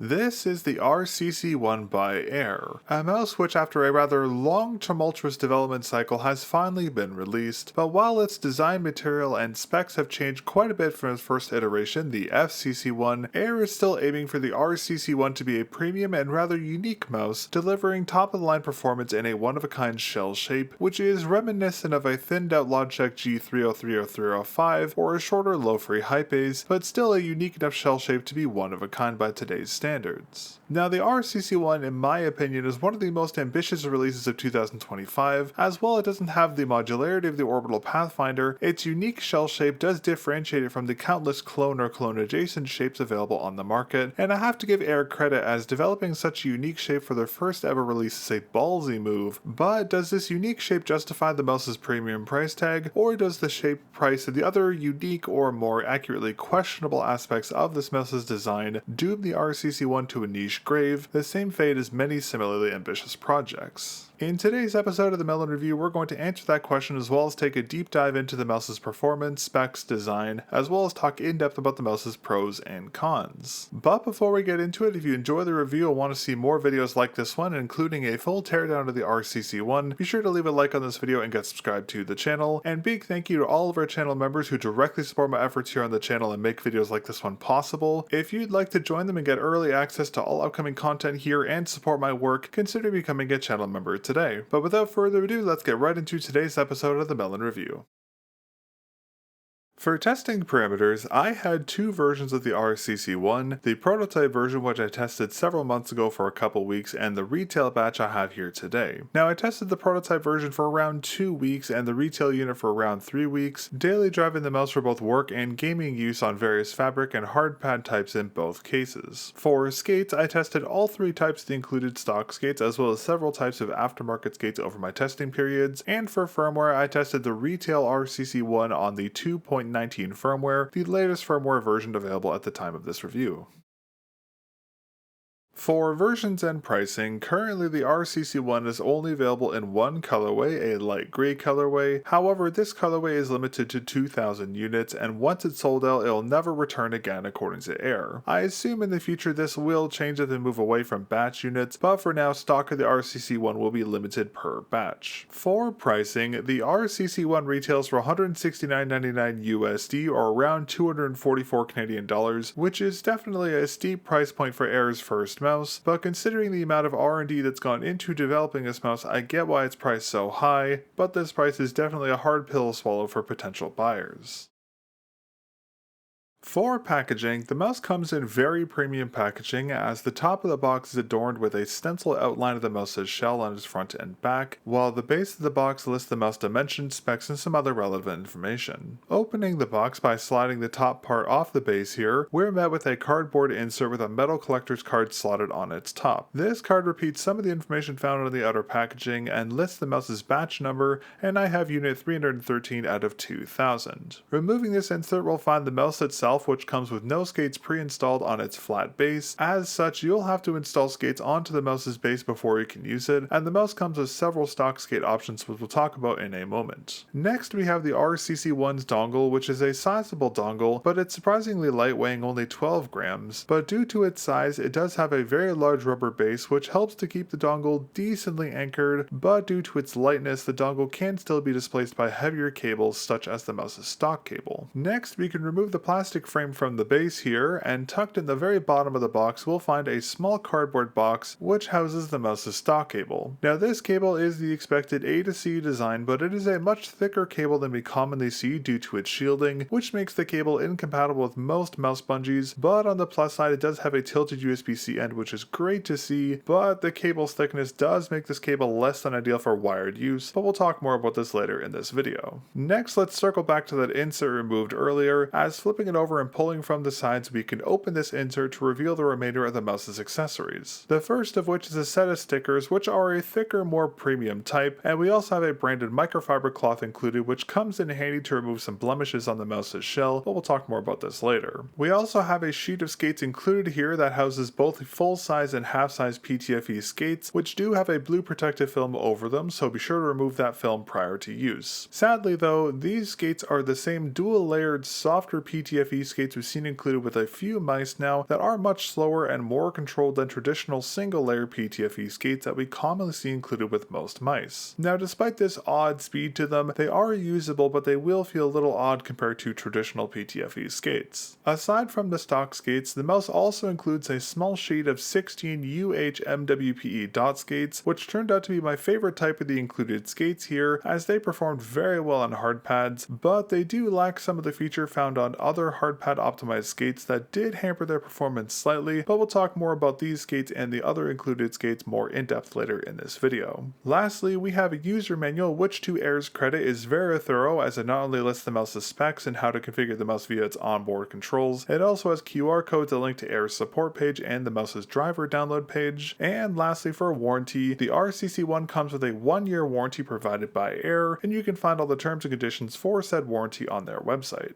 This is the RCC-1 by ARYE, a mouse which after a rather long tumultuous development cycle has finally been released, but while its design material and specs have changed quite a bit from its first iteration, the FCC-1, ARYE is still aiming for the RCC-1 to be a premium and rather unique mouse, delivering top-of-the-line performance in a one-of-a-kind shell shape, which is reminiscent of a thinned-out Logitech G3030305 or a shorter low-free Hypeace, but still a unique enough shell shape to be one-of-a-kind by today's standards. Now, the RCC-1, in my opinion, is one of the most ambitious releases of 2025, as while it doesn't have the modularity of the orbital pathfinder, its unique shell shape does differentiate it from the countless clone or clone-adjacent shapes available on the market, and I have to give ARYE credit as developing such a unique shape for their first ever release is a ballsy move, but does this unique shape justify the mouse's premium price tag, or does the shape, price, and the other unique or more accurately questionable aspects of this mouse's design doom the RCC-1 to a niche grave, the same fate as many similarly ambitious projects? In today's episode of the mel0n Review, we're going to answer that question as well as take a deep dive into the mouse's performance, specs, design, as well as talk in depth about the mouse's pros and cons. But before we get into it, if you enjoy the review and want to see more videos like this one, including a full teardown of the RCC-1, be sure to leave a like on this video and get subscribed to the channel. And big thank you to all of our channel members who directly support my efforts here on the channel and make videos like this one possible. If you'd like to join them and get early access to all upcoming content here and support my work, consider becoming a channel member today. But without further ado, let's get right into today's episode of the mel0n Review. For testing parameters, I had two versions of the RCC-1, the prototype version which I tested several months ago for a couple weeks, and the retail batch I have here today. Now, I tested the prototype version for around 2 weeks and the retail unit for around 3 weeks, daily driving the mouse for both work and gaming use on various fabric and hard pad types in both cases. For skates, I tested all 3 types of the included stock skates as well as several types of aftermarket skates over my testing periods, and for firmware, I tested the retail RCC-1 on the 2.19 firmware, the latest firmware version available at the time of this review. For versions and pricing, currently the RCC-1 is only available in one colorway, a light gray colorway. However, this colorway is limited to 2,000 units, and once it's sold out, it'll never return again according to ARYE. I assume in the future this will change as they move away from batch units, but for now, stock of the RCC-1 will be limited per batch. For pricing, the RCC-1 retails for $169.99 USD or around 244 Canadian dollars, which is definitely a steep price point for ARYE's first mouse, but considering the amount of R&D that's gone into developing this mouse, I get why it's priced so high, but this price is definitely a hard pill to swallow for potential buyers. For packaging, the mouse comes in very premium packaging as the top of the box is adorned with a stencil outline of the mouse's shell on its front and back, while the base of the box lists the mouse dimensions, specs, and some other relevant information. Opening the box by sliding the top part off the base here, we're met with a cardboard insert with a metal collector's card slotted on its top. This card repeats some of the information found on the outer packaging and lists the mouse's batch number, and I have unit 313 out of 2000. Removing this insert, we'll find the mouse itself, which comes with no skates pre-installed on its flat base. As such, you'll have to install skates onto the mouse's base before you can use it, and the mouse comes with several stock skate options which we'll talk about in a moment. Next, we have the RCC-1's dongle, which is a sizable dongle, but it's surprisingly light, weighing only 12 grams, but due to its size, it does have a very large rubber base which helps to keep the dongle decently anchored, but due to its lightness, the dongle can still be displaced by heavier cables such as the mouse's stock cable. Next, we can remove the plastic frame from the base here, and tucked in the very bottom of the box we'll find a small cardboard box which houses the mouse's stock cable. Now, this cable is the expected A to C design, but it is a much thicker cable than we commonly see due to its shielding, which makes the cable incompatible with most mouse bungees, but on the plus side it does have a tilted USB-C end, which is great to see, but the cable's thickness does make this cable less than ideal for wired use, but we'll talk more about this later in this video. Next, let's circle back to that insert removed earlier, as flipping it over and pulling from the sides, we can open this insert to reveal the remainder of the mouse's accessories. The first of which is a set of stickers, which are a thicker, more premium type, and we also have a branded microfiber cloth included, which comes in handy to remove some blemishes on the mouse's shell, but we'll talk more about this later. We also have a sheet of skates included here that houses both full-size and half-size PTFE skates, which do have a blue protective film over them, so be sure to remove that film prior to use. Sadly though, these skates are the same dual-layered, softer PTFE PTFE skates we've seen included with a few mice now that are much slower and more controlled than traditional single layer PTFE skates that we commonly see included with most mice. Now despite this odd speed to them, they are usable, but they will feel a little odd compared to traditional PTFE skates. Aside from the stock skates, the mouse also includes a small sheet of 16 UHMWPE dot skates, which turned out to be my favorite type of the included skates here, as they performed very well on hard pads, but they do lack some of the feature found on other hardpad optimized skates that did hamper their performance slightly, but we'll talk more about these skates and the other included skates more in depth later in this video. Lastly, we have a user manual, which to ARYE's credit is very thorough, as it not only lists the mouse's specs and how to configure the mouse via its onboard controls, it also has QR codes that link to ARYE's support page and the mouse's driver download page. And lastly, for warranty, the RCC-1 comes with a 1-year warranty provided by ARYE, and you can find all the terms and conditions for said warranty on their website.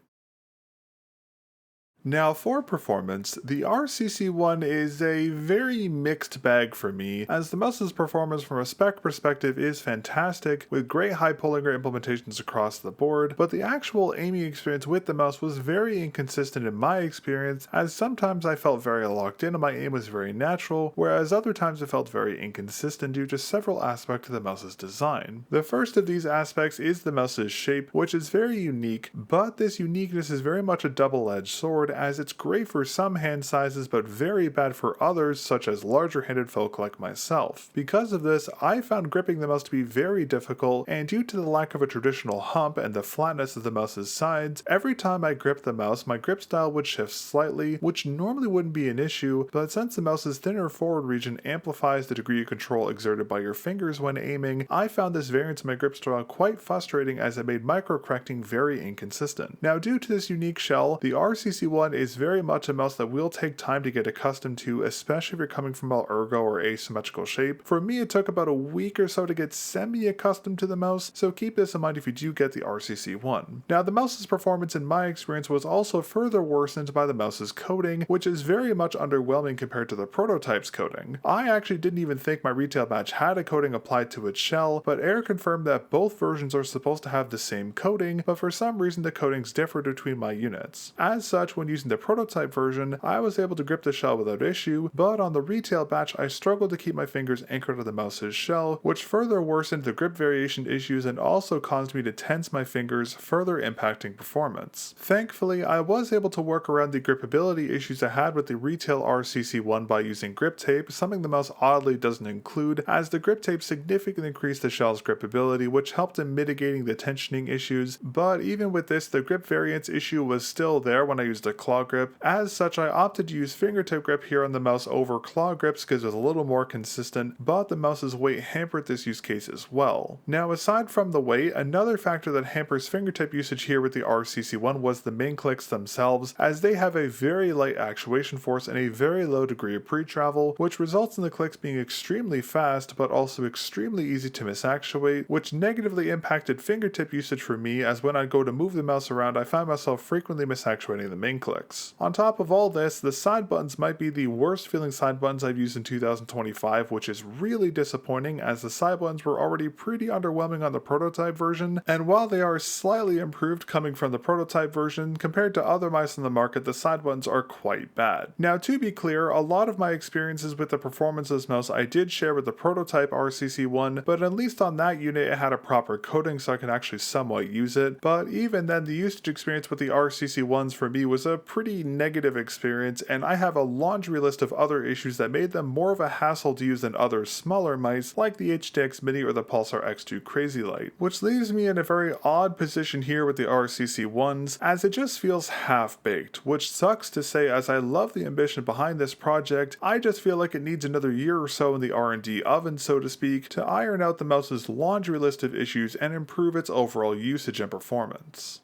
Now for performance, the RCC-1 is a very mixed bag for me, as the mouse's performance from a spec perspective is fantastic, with great high polling rate implementations across the board, but the actual aiming experience with the mouse was very inconsistent in my experience, as sometimes I felt very locked in and my aim was very natural, whereas other times it felt very inconsistent due to several aspects of the mouse's design. The first of these aspects is the mouse's shape, which is very unique, but this uniqueness is very much a double-edged sword, as it's great for some hand sizes but very bad for others, such as larger handed folk like myself. Because of this, I found gripping the mouse to be very difficult, and due to the lack of a traditional hump and the flatness of the mouse's sides, every time I gripped the mouse, my grip style would shift slightly, which normally wouldn't be an issue, but since the mouse's thinner forward region amplifies the degree of control exerted by your fingers when aiming, I found this variance in my grip style quite frustrating, as it made micro-correcting very inconsistent. Now due to this unique shell, the RCC-1 is very much a mouse that will take time to get accustomed to, especially if you're coming from an ergo or asymmetrical shape. For me, it took about a week or so to get semi-accustomed to the mouse, so keep this in mind if you do get the RCC-1. Now the mouse's performance in my experience was also further worsened by the mouse's coding, which is very much underwhelming compared to the prototype's coding. I actually didn't even think my retail batch had a coding applied to its shell, but ARYE confirmed that both versions are supposed to have the same coding, but for some reason the codings differ between my units. As such, when using the prototype version, I was able to grip the shell without issue, but on the retail batch I struggled to keep my fingers anchored to the mouse's shell, which further worsened the grip variation issues and also caused me to tense my fingers, further impacting performance. Thankfully, I was able to work around the gripability issues I had with the retail RCC-1 by using grip tape, something the mouse oddly doesn't include, as the grip tape significantly increased the shell's gripability, which helped in mitigating the tensioning issues, but even with this, the grip variance issue was still there when I used a claw grip. As such, I opted to use fingertip grip here on the mouse over claw grips because it was a little more consistent, but the mouse's weight hampered this use case as well. Now aside from the weight, another factor that hampers fingertip usage here with the RCC-1 was the main clicks themselves, as they have a very light actuation force and a very low degree of pre-travel, which results in the clicks being extremely fast but also extremely easy to misactuate, which negatively impacted fingertip usage for me, as when I'd go to move the mouse around I found myself frequently misactuating the main clicks. On top of all this, the side buttons might be the worst feeling side buttons I've used in 2025, which is really disappointing, as the side buttons were already pretty underwhelming on the prototype version, and while they are slightly improved coming from the prototype version, compared to other mice on the market, the side buttons are quite bad. Now to be clear, a lot of my experiences with the performance of this mouse I did share with the prototype RCC-1, but at least on that unit it had a proper coding so I could actually somewhat use it, but even then the usage experience with the RCC-1s for me was a pretty negative experience, and I have a laundry list of other issues that made them more of a hassle to use than other smaller mice like the HTX Mini or the Pulsar X2 Crazy Light, which leaves me in a very odd position here with the RCC-1s, as it just feels half-baked, which sucks to say, as I love the ambition behind this project. I just feel like it needs another year or so in the R&D oven, so to speak, to iron out the mouse's laundry list of issues and improve its overall usage and performance.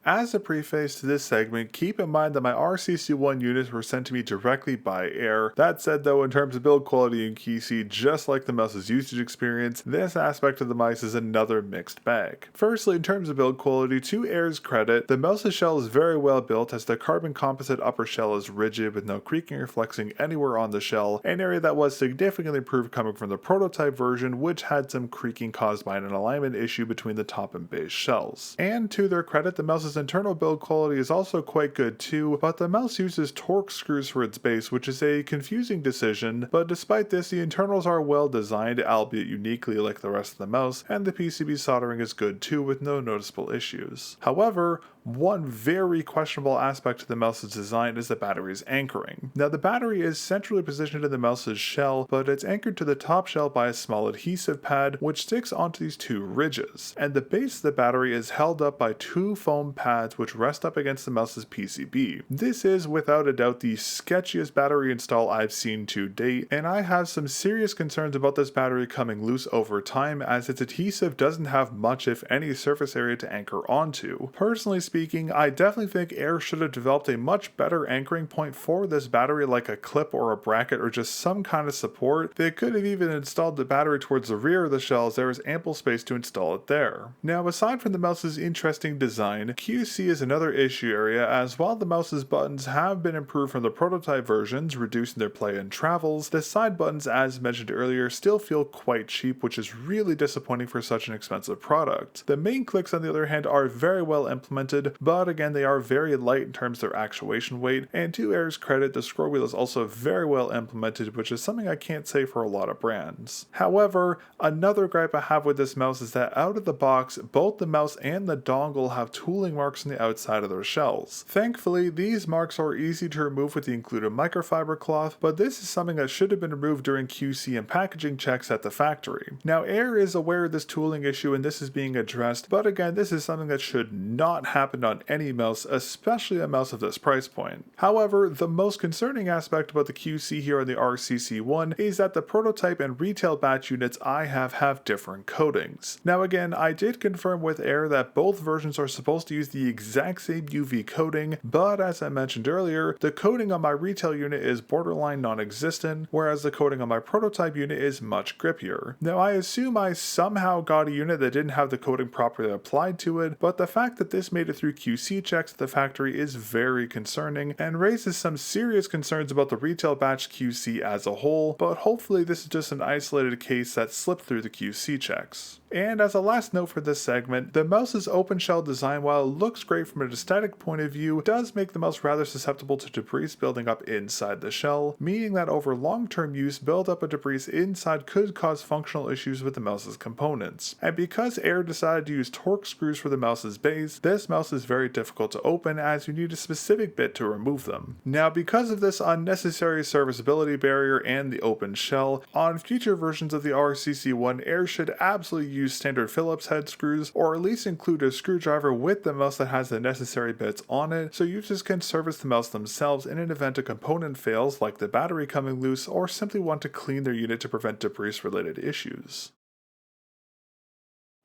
As a preface to this segment, keep in mind that my RCC-1 units were sent to me directly by ARYE. That said though, in terms of build quality and QC, just like the mouse's usage experience, this aspect of the mice is another mixed bag. Firstly, in terms of build quality, to ARYE's credit, the mouse's shell is very well built, as the carbon composite upper shell is rigid with no creaking or flexing anywhere on the shell, an area that was significantly improved coming from the prototype version, which had some creaking caused by an alignment issue between the top and base shells. And to their credit, the mouse's mouse's internal build quality is also quite good too, but the mouse uses Torx screws for its base, which is a confusing decision, but despite this, the internals are well designed, albeit uniquely like the rest of the mouse, and the PCB soldering is good too with no noticeable issues. However, one very questionable aspect to the mouse's design is the battery's anchoring. Now, the battery is centrally positioned in the mouse's shell, but it's anchored to the top shell by a small adhesive pad which sticks onto these two ridges, and the base of the battery is held up by two foam pads which rest up against the mouse's PCB. This is without a doubt the sketchiest battery install I've seen to date, and I have some serious concerns about this battery coming loose over time, as its adhesive doesn't have much if any surface area to anchor onto. Personally speaking, I definitely think ARYE should have developed a much better anchoring point for this battery, like a clip or a bracket or just some kind of support. They could have even installed the battery towards the rear of the shell, as there is ample space to install it there. Now, aside from the mouse's interesting design, QC is another issue area, as while the mouse's buttons have been improved from the prototype versions, reducing their play and travels, the side buttons, as mentioned earlier, still feel quite cheap, which is really disappointing for such an expensive product. The main clicks, on the other hand, are very well implemented, but again, they are very light in terms of their actuation weight, and to ARYE's credit, the scroll wheel is also very well implemented, which is something I can't say for a lot of brands. However, another gripe I have with this mouse is that out of the box, both the mouse and the dongle have tooling marks on the outside of their shells. Thankfully, these marks are easy to remove with the included microfiber cloth, but this is something that should have been removed during QC and packaging checks at the factory. Now, ARYE is aware of this tooling issue and this is being addressed, but again, this is something that should not happen on any mouse, especially a mouse of this price point. However, the most concerning aspect about the QC here on the RCC-1 is that the prototype and retail batch units I have different coatings. Now again, I did confirm with ARYE that both versions are supposed to use the exact same UV coating, but as I mentioned earlier, the coating on my retail unit is borderline non-existent, whereas the coating on my prototype unit is much grippier. Now I assume I somehow got a unit that didn't have the coating properly applied to it, but the fact that this made it through QC checks at the factory is very concerning and raises some serious concerns about the retail batch QC as a whole, but hopefully this is just an isolated case that slipped through the QC checks. And as a last note for this segment, the mouse's open shell design, while it looks great from an aesthetic point of view, does make the mouse rather susceptible to debris building up inside the shell, meaning that over long-term use, buildup of debris inside could cause functional issues with the mouse's components. And because ARYE decided to use Torx screws for the mouse's base, this mouse is very difficult to open, as you need a specific bit to remove them. Now, because of this unnecessary serviceability barrier and the open shell, on future versions of the RCC-1, ARYE should absolutely use standard Phillips head screws, or at least include a screwdriver with the mouse that has the necessary bits on it, so users can service the mouse themselves in an event a component fails, like the battery coming loose, or simply want to clean their unit to prevent debris related issues.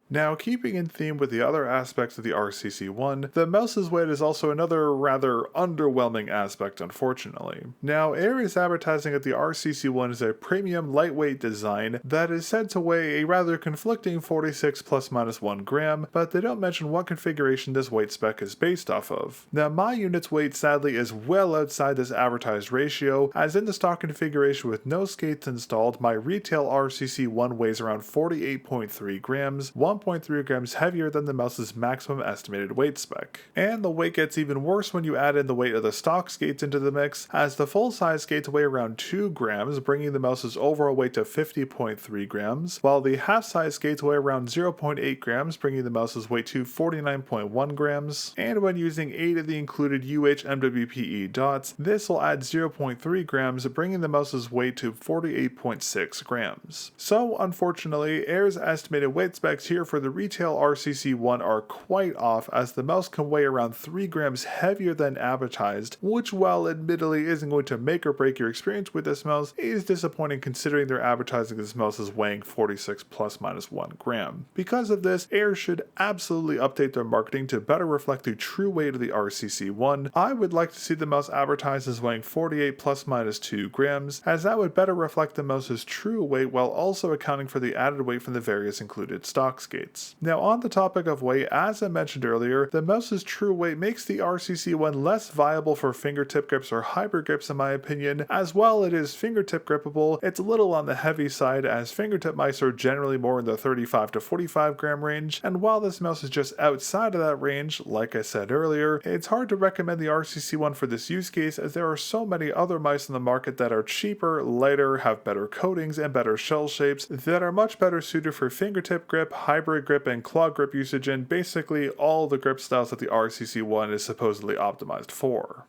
Now, keeping in theme with the other aspects of the RCC-1, the mouse's weight is also another rather underwhelming aspect, unfortunately. Now, ARYE is advertising that the RCC-1 is a premium lightweight design that is said to weigh a rather conflicting 46 ± 1 gram, but they don't mention what configuration this weight spec is based off of. Now, my unit's weight sadly is well outside this advertised ratio, as in the stock configuration with no skates installed, my retail RCC-1 weighs around 48.3 grams, 1.3 grams heavier than the mouse's maximum estimated weight spec. And the weight gets even worse when you add in the weight of the stock skates into the mix, as the full-size skates weigh around 2 grams, bringing the mouse's overall weight to 50.3 grams, while the half-size skates weigh around 0.8 grams, bringing the mouse's weight to 49.1 grams, and when using 8 of the included UH-MWPE dots, this will add 0.3 grams, bringing the mouse's weight to 48.6 grams. So, unfortunately, ARYE's estimated weight specs here for the retail RCC-1 are quite off, as the mouse can weigh around 3 grams heavier than advertised, which, while admittedly isn't going to make or break your experience with this mouse, is disappointing considering they're advertising this mouse as weighing 46 ± 1 gram. Because of this, ARYE should absolutely update their marketing to better reflect the true weight of the RCC-1. I would like to see the mouse advertised as weighing 48 ± 2 grams, as that would better reflect the mouse's true weight while also accounting for the added weight from the various included stock skates. gates. Now on the topic of weight, as I mentioned earlier, the mouse's true weight makes the RCC-1 less viable for fingertip grips or hybrid grips in my opinion, as while it is fingertip grippable, it's a little on the heavy side as fingertip mice are generally more in the 35 to 45 gram range, and while this mouse is just outside of that range, like I said earlier, it's hard to recommend the RCC-1 for this use case as there are so many other mice in the market that are cheaper, lighter, have better coatings and better shell shapes that are much better suited for fingertip grip, hybrid grip, and claw grip usage, and basically all the grip styles that the RCC-1 is supposedly optimized for.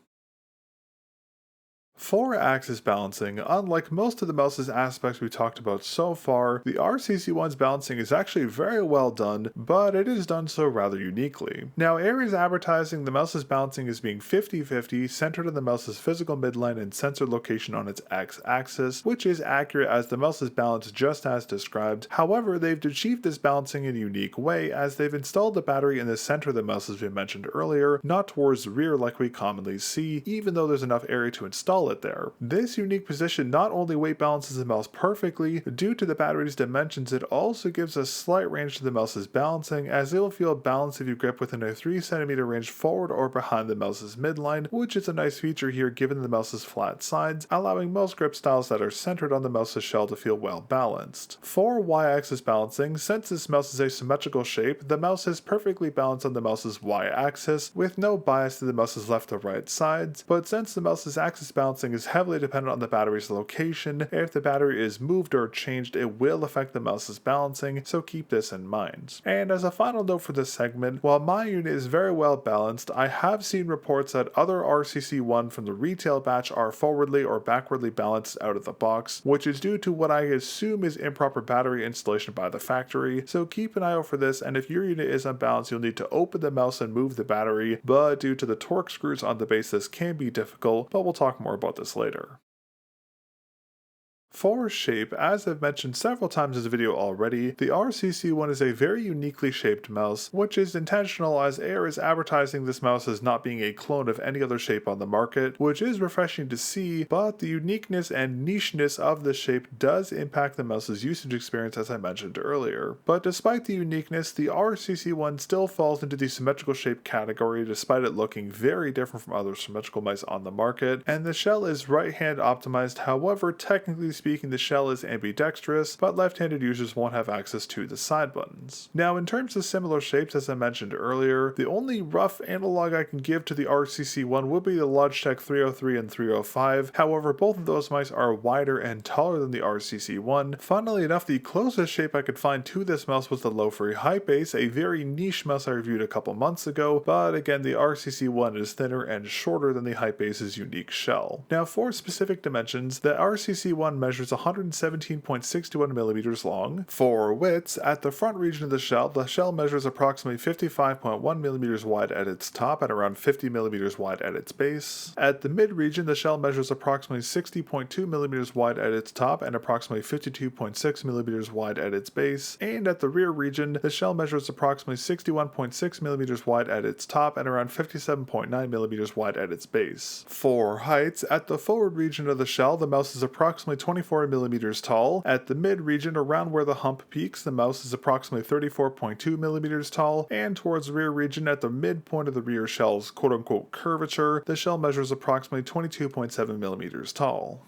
For axis balancing, unlike most of the mouse's aspects we talked about so far, the RCC-1's balancing is actually very well done, but it is done so rather uniquely. Now, ARYE is advertising the mouse's balancing as being 50-50, centered on the mouse's physical midline and sensor location on its x-axis, which is accurate as the mouse is balanced just as described. However, they've achieved this balancing in a unique way as they've installed the battery in the center of the mouse as we mentioned earlier, not towards the rear like we commonly see, even though there's enough area to install it there. This unique position not only weight balances the mouse perfectly, due to the battery's dimensions it also gives a slight range to the mouse's balancing as it will feel balanced if you grip within a 3 cm range forward or behind the mouse's midline, which is a nice feature here given the mouse's flat sides, allowing most grip styles that are centered on the mouse's shell to feel well balanced. For y-axis balancing, since this mouse is a symmetrical shape, the mouse is perfectly balanced on the mouse's y-axis with no bias to the mouse's left or right sides, but since the mouse's axis balancing is heavily dependent on the battery's location, if the battery is moved or changed it will affect the mouse's balancing, so keep this in mind. And as a final note for this segment, while my unit is very well balanced, I have seen reports that other RCC-1 from the retail batch are forwardly or backwardly balanced out of the box, which is due to what I assume is improper battery installation by the factory, so keep an eye out for this, and if your unit is unbalanced you'll need to open the mouse and move the battery, but due to the torque screws on the base this can be difficult, but we'll talk more about this later. For shape, as I've mentioned several times in this video already, the RCC-1 is a very uniquely shaped mouse, which is intentional as ARYE is advertising this mouse as not being a clone of any other shape on the market, which is refreshing to see, but the uniqueness and nicheness of this shape does impact the mouse's usage experience as I mentioned earlier. But despite the uniqueness, the RCC-1 still falls into the symmetrical shape category despite it looking very different from other symmetrical mice on the market, and the shell is right-hand optimized. However, technically speaking, the shell is ambidextrous, but left-handed users won't have access to the side buttons. Now, in terms of similar shapes, as I mentioned earlier, the only rough analog I can give to the RCC-1 would be the Logitech 303 and 305. However, both of those mice are wider and taller than the RCC-1. Funnily enough, the closest shape I could find to this mouse was the low-free Hypeace, a very niche mouse I reviewed a couple months ago, but again, the RCC-1 is thinner and shorter than the Hypeace's unique shell. Now, for specific dimensions, the RCC-1 measures 117.61 millimeters long. For widths, at the front region of the shell measures approximately 55.1 millimeters wide at its top and around 50 millimeters wide at its base. At the mid region, the shell measures approximately 60.2 millimeters wide at its top and approximately 52.6 millimeters wide at its base. And at the rear region, the shell measures approximately 61.6 millimeters wide at its top and around 57.9 millimeters wide at its base. For heights, at the forward region of the shell, the mouse is approximately 24 millimeters tall. At the mid region, around where the hump peaks, the mouse is approximately 34.2 millimeters tall, and towards the rear region, at the midpoint of the rear shell's quote-unquote curvature, the shell measures approximately 22.7 millimeters tall.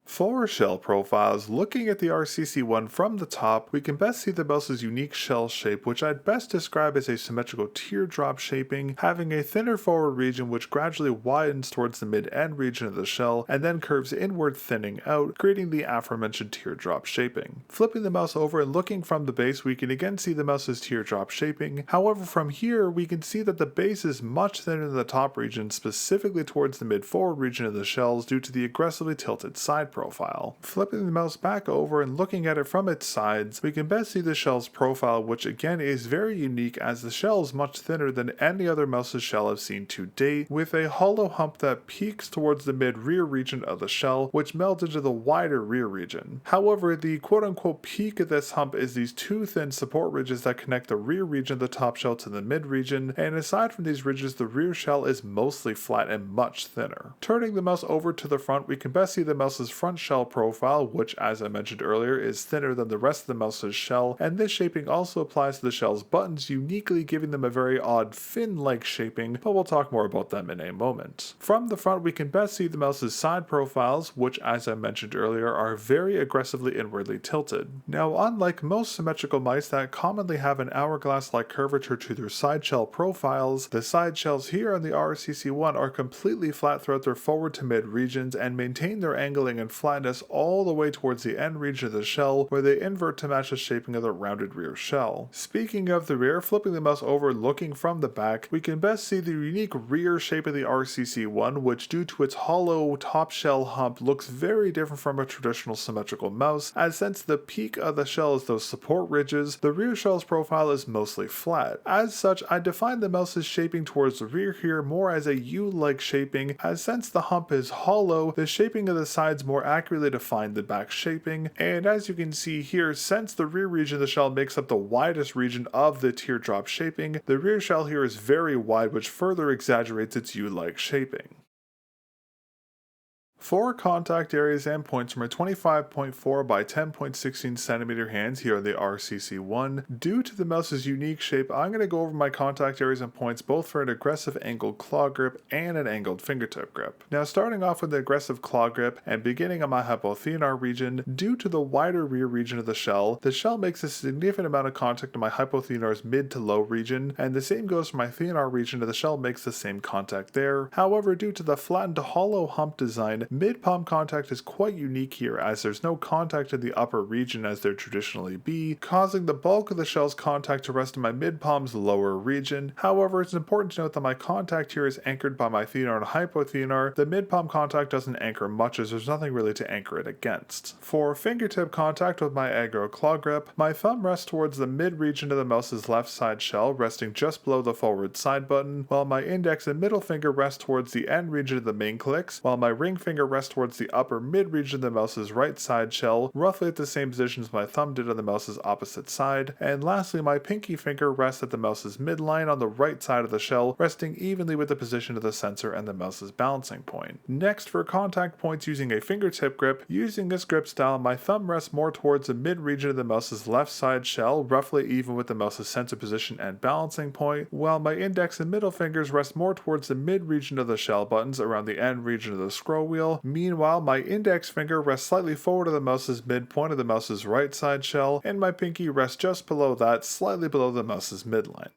For shell profiles, looking at the RCC-1 from the top, we can best see the mouse's unique shell shape, which I'd best describe as a symmetrical teardrop shaping, having a thinner forward region which gradually widens towards the mid-end region of the shell, and then curves inward thinning out, creating the aforementioned teardrop shaping. Flipping the mouse over and looking from the base, we can again see the mouse's teardrop shaping. However, from here, we can see that the base is much thinner than the top region, specifically towards the mid-forward region of the shells due to the aggressively tilted side profile. Flipping the mouse back over and looking at it from its sides, we can best see the shell's profile, which again is very unique as the shell is much thinner than any other mouse's shell I've seen to date, with a hollow hump that peaks towards the mid-rear region of the shell, which melds into the wider rear region. However, the quote-unquote peak of this hump is these two thin support ridges that connect the rear region of the top shell to the mid region, and aside from these ridges, the rear shell is mostly flat and much thinner. Turning the mouse over to the front, we can best see the mouse's front front shell profile, which as I mentioned earlier is thinner than the rest of the mouse's shell, and this shaping also applies to the shell's buttons, uniquely giving them a very odd fin-like shaping, but we'll talk more about them in a moment. From the front we can best see the mouse's side profiles, which as I mentioned earlier are very aggressively inwardly tilted. Now unlike most symmetrical mice that commonly have an hourglass-like curvature to their side shell profiles, the side shells here on the RCC-1 are completely flat throughout their forward to mid regions and maintain their angling and flatness all the way towards the end region of the shell, where they invert to match the shaping of the rounded rear shell. Speaking of the rear, flipping the mouse over looking from the back, we can best see the unique rear shape of the RCC-1, which due to its hollow top shell hump looks very different from a traditional symmetrical mouse, as since the peak of the shell is those support ridges, the rear shell's profile is mostly flat. As such, I define the mouse's shaping towards the rear here more as a U-like shaping, as since the hump is hollow, the shaping of the sides more accurately define the back shaping, and as you can see here, since the rear region of the shell makes up the widest region of the teardrop shaping, the rear shell here is very wide, which further exaggerates its U-like shaping. For contact areas and points from a 25.4 by 10.16 centimeter hands here on the RCC-1, due to the mouse's unique shape, I'm going to go over my contact areas and points both for an aggressive angled claw grip and an angled fingertip grip. Now starting off with the aggressive claw grip and beginning on my hypothenar region, due to the wider rear region of the shell makes a significant amount of contact in my hypothenar's mid to low region, and the same goes for my thenar region, the shell makes the same contact there. However, due to the flattened hollow hump design, mid-palm contact is quite unique here, as there's no contact in the upper region as there traditionally be, causing the bulk of the shell's contact to rest in my mid-palm's lower region. However, it's important to note that my contact here is anchored by my thenar and hypothenar. The mid-palm contact doesn't anchor much as there's nothing really to anchor it against. For fingertip contact with my aggro claw grip, my thumb rests towards the mid-region of the mouse's left side shell, resting just below the forward side button, while my index and middle finger rest towards the end region of the main clicks, while my ring finger rests towards the upper mid region of the mouse's right side shell, roughly at the same position as my thumb did on the mouse's opposite side, and lastly my pinky finger rests at the mouse's midline on the right side of the shell, resting evenly with the position of the sensor and the mouse's balancing point. Next, for contact points using a fingertip grip, using this grip style, my thumb rests more towards the mid region of the mouse's left side shell, roughly even with the mouse's sensor position and balancing point, while my index and middle fingers rest more towards the mid region of the shell buttons around the end region of the scroll wheel. Meanwhile, my index finger rests slightly forward of the mouse's midpoint of the mouse's right side shell, and my pinky rests just below that, slightly below the mouse's midline.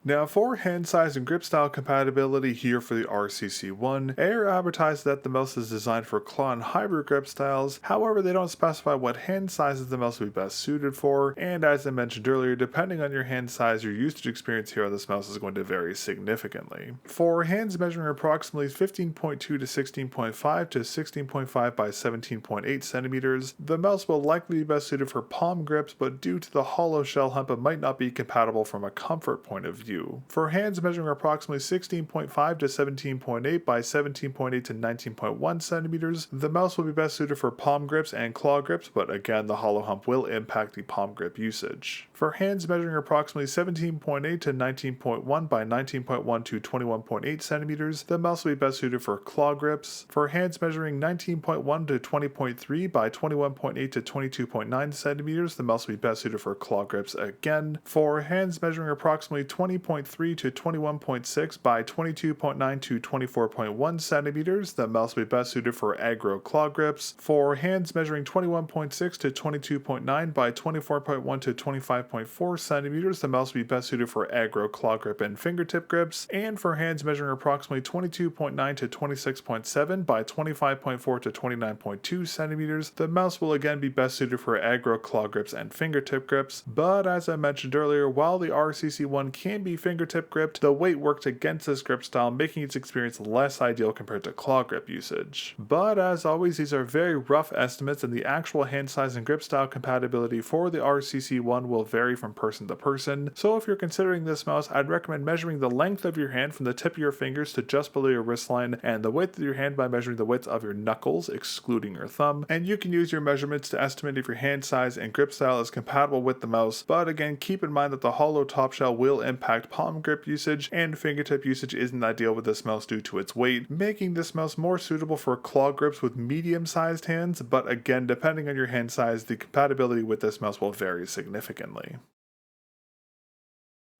Now for hand size and grip style compatibility here for the RCC-1, ARYE advertised that the mouse is designed for claw and hybrid grip styles, however they don't specify what hand sizes the mouse will be best suited for, and as I mentioned earlier, depending on your hand size, your usage experience here on this mouse is going to vary significantly. For hands measuring approximately 15.2 to 16.5 to 16.5 by 17.8 centimeters, the mouse will likely be best suited for palm grips, but due to the hollow shell hump it might not be compatible from a comfort point of view. For hands measuring approximately 16.5 to 17.8 by 17.8 to 19.1 centimeters, the mouse will be best suited for palm grips and claw grips, but again the hollow hump will impact the palm grip usage. For hands measuring approximately 17.8 to 19.1 by 19.1 to 21.8 centimeters, the mouse will be best suited for claw grips. For hands measuring 19.1 to 20.3 by 21.8 to 22.9 centimeters, the mouse will be best suited for claw grips again. For hands measuring approximately 20.3 to 21.6 by 22.9 to 24.1 centimeters, the mouse will be best suited for aggro claw grips. For hands measuring 21.6 to 22.9 by 24.1 to 25.4 centimeters, the mouse will be best suited for aggro claw grip and fingertip grips. And for hands measuring approximately 22.9 to 26.7 by 25.4 to 29.2 centimeters, the mouse will again be best suited for aggro claw grips and fingertip grips. But as I mentioned earlier, while the RCC-1 can be fingertip gripped, the weight worked against this grip style, making its experience less ideal compared to claw grip usage. But as always, these are very rough estimates, and the actual hand size and grip style compatibility for the RCC-1 will vary from person to person. So if you're considering this mouse, I'd recommend measuring the length of your hand from the tip of your fingers to just below your wrist line, and the width of your hand by measuring the width of your knuckles, excluding your thumb. And you can use your measurements to estimate if your hand size and grip style is compatible with the mouse, but again, keep in mind that the hollow top shell will impact impact palm grip usage, and fingertip usage isn't ideal with this mouse due to its weight, making this mouse more suitable for claw grips with medium-sized hands, but again, depending on your hand size, the compatibility with this mouse will vary significantly.